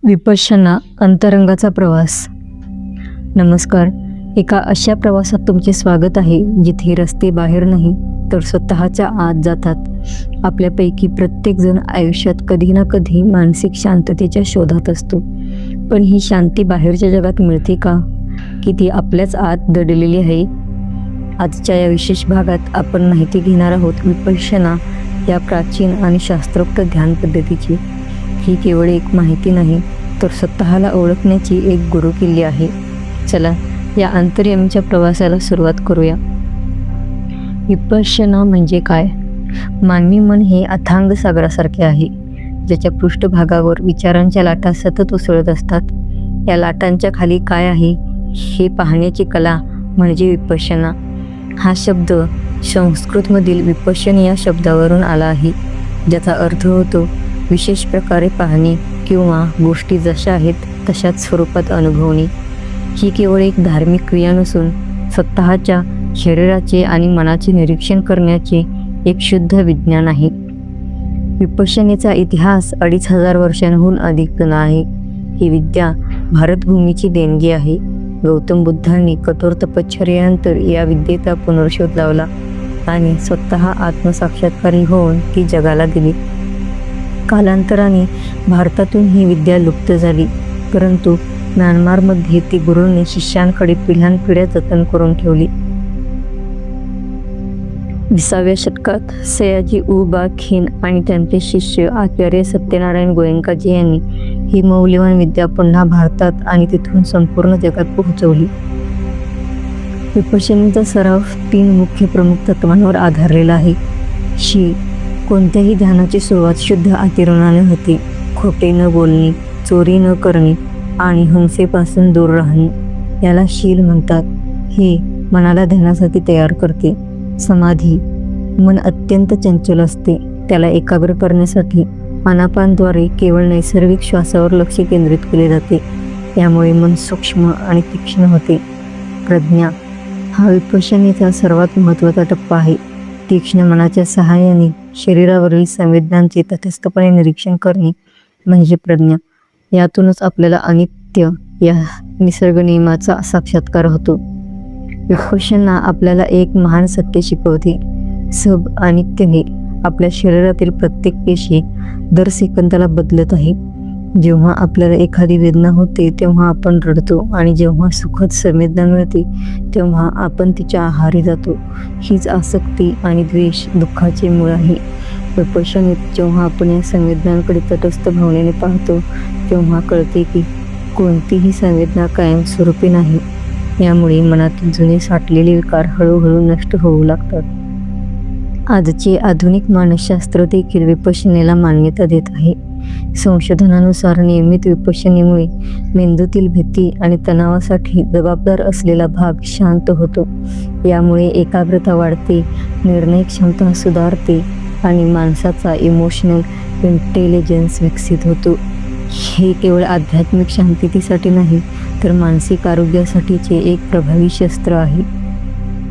विपश्यना अंतरंगाचा प्रवास. नमस्कार. एका अशा प्रवासात तुमचे स्वागत आहे जिथे रस्ते बाहेर नाही तर स्वतःच्या आत जातात. आपल्यापैकी प्रत्येकजण आयुष्यात कधी ना कधी मानसिक शांततेच्या शोधात असतो. पण ही शांती बाहेरच्या जगात मिळते का, की ती आपल्याच आत दडलेली आहे? आजच्या या विशेष भागात आपण माहिती घेणार आहोत विपश्यना या प्राचीन आणि शास्त्रोक्त ध्यान पद्धतीची. ही केवळ एक माहिती नाही तर स्वतःला ओळखण्याची एक गुरुकिल्ली आहे. चला या अंतर्यामीच्या प्रवासाला सुरुवात करूया. विपश्यना म्हणजे काय? मानवी मन हे अथांग सागरासारखे आहे, ज्याच्या पृष्ठभागावर विचारांच्या लाटा सतत उसळत असतात. या लाटांच्या खाली काय आहे हे पाहण्याची कला म्हणजे विपश्यना. हा शब्द संस्कृतमधील विपश्यन या शब्दावरून आला आहे, ज्याचा अर्थ होतो विशेष प्रकारे पाहणे किंवा गोष्टी जशा आहेत तशाच स्वरूपात अनुभवणे. ही केवळ एक धार्मिक क्रिया नसून स्वतःच्या शरीराचे आणि मनाचे निरीक्षण करण्याचे एक शुद्ध विज्ञान आहे. विपश्यनेचा इतिहास 2500 वर्षांहून अधिक जुना आहे. ही विद्या भारतभूमीची देणगी आहे. गौतम बुद्धांनी कठोर तपश्चर्यानंतर या विद्येचा पुनर्शोध लावला आणि स्वतः आत्मसाक्षात्कारी होऊन ती जगाला दिली. कालांतराने भारतातून ही विद्या लुप्त झाली, परंतु म्यानमारमध्ये ती गुरूंनी शिष्यांकडे पिढ्यानपिढ्या जतन करून ठेवली. 20व्या शतकात सयाजी उबा खिन आणि त्यांचे शिष्य आचार्य सत्यनारायण गोयंकाजी यांनी ही मौल्यवान विद्या पुन्हा भारतात आणि तिथून संपूर्ण जगात पोहोचवली. विपश्यनेचा सराव 3 मुख्य प्रमुख तत्वांवर आधारलेला आहे. कोणत्याही ध्यानाची सुरुवात शुद्ध आचरणाने होते. खोटे न बोलणे, चोरी न करणे आणि हिंसेपासून दूर राहणे याला शील म्हणतात. हे मनाला ध्यानासाठी तयार करते. समाधी. मन अत्यंत चंचल असते. त्याला एकाग्र करण्यासाठी आनापानद्वारे केवळ नैसर्गिक श्वासावर लक्ष केंद्रित केले जाते. यामुळे मन सूक्ष्म आणि तीक्ष्ण होते. प्रज्ञा. हा विपश्यनेचा सर्वात महत्त्वाचा टप्पा आहे. तीक्ष्ण मनाच्या सहाय्याने शरीरावरील संवेदनांचे तटस्थपणे निरीक्षण करणे म्हणजे प्रज्ञा. यातूनच आपल्याला अनित्य या निसर्ग नियमाचा साक्षात्कार होतो. विपश्यना आपल्याला एक महान सत्य शिकवते. सब अनित्य हे. आपल्या शरीरातील प्रत्येक पेशी दर सेकंदाला बदलत आहे. जेव्हा आपल्याला एखादी वेदना होते तेव्हा आपण रडतो आणि जेव्हा सुखद संवेदना मिळते तेव्हा आपण तिच्या आहारी जातो. हीच आसक्ती आणि द्वेष दुःखाचे मूळ आहे. विपश्यनेत जेव्हा आपण या संवेदनांकडे तटस्थ भावनेने पाहतो तेव्हा कळते की कोणतीही संवेदना कायमस्वरूपी नाही. यामुळे मनातील जुने साठलेले विकार हळूहळू नष्ट होऊ लागतात. आजचे आधुनिक मानसशास्त्र देखील विपश्यनेला मान्यता देत आहे. संशोधनानुसार नियमित विपश्यनेमुळे मेंदूतील भीती आणि तणावासाठी जबाबदार असलेला भाग शांत होतो. यामुळे एकाग्रता वाढते, निर्णय क्षमता सुधारते आणि माणसाचा इमोशनल इंटेलिजन्स विकसित होतो. हे केवळ आध्यात्मिक शांततेसाठी नाही तर मानसिक आरोग्यासाठीचे एक प्रभावी शस्त्र आहे.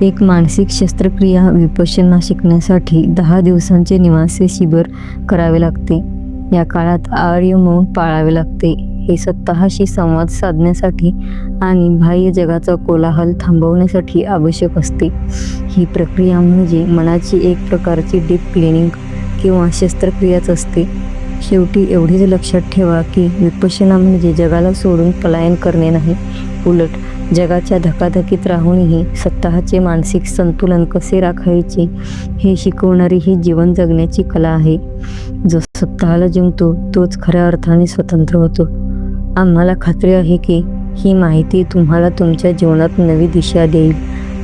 एक मानसिक शस्त्रक्रिया विपश्यना शिकण्यासाठी 10 दिवसांचे निवासी शिबिर करावे लागते. या काळात आर्य मौन पाळावे लागते. हे स्वतःशी संवाद साधण्यासाठी आणि बाह्य जगाचा कोलाहल थांबवण्यासाठी आवश्यक असते. ही प्रक्रिया म्हणजे मनाची एक प्रकारची डीप क्लिनिंग किंवा शस्त्रक्रियाच असते. शेवटी एवढेच लक्षात ठेवा की विपश्यना म्हणजे जगाला सोडून पलायन करणे नाही, उलट जगाच्या धकाधकीत राहूनही स्वतःचे मानसिक संतुलन कसे राखायचे हे शिकवणारी ही जीवन जगण्याची कला आहे. जो स्वतःला जिंकतो तोच खऱ्या अर्थाने स्वतंत्र होतो. आम्हाला खात्री आहे की ही माहिती तुम्हाला तुमच्या जीवनात नवी दिशा देईल.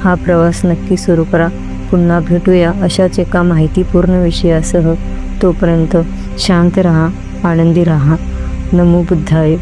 हा प्रवास नक्की सुरू करा. पुन्हा भेटूया अशाच एका माहितीपूर्ण विषयासह. तोपर्यंत शांत राहा, आनंदी राहा. नमो बुद्धाय.